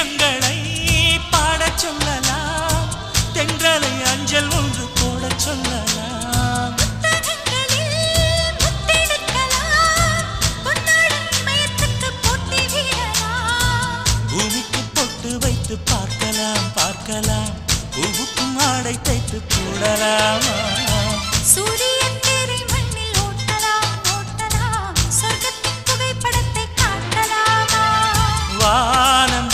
கீதங்களை பாடச் சொல்லலாம் தென்றலை அஞ்சல் ஒன்று போடச் சொல்லலாம் பூமிக்கு பொட்டு வைத்து பார்க்கலாம் பார்க்கலாம் பூவுக்கும் ஆடை தைத்து போடலாமா சூரியன் தேரை மண்ணில் ஓட்டலாம் ஓட்டலாம் சொர்க்கத்தின் புகைப்படத்தை காட்டலாமா வானம்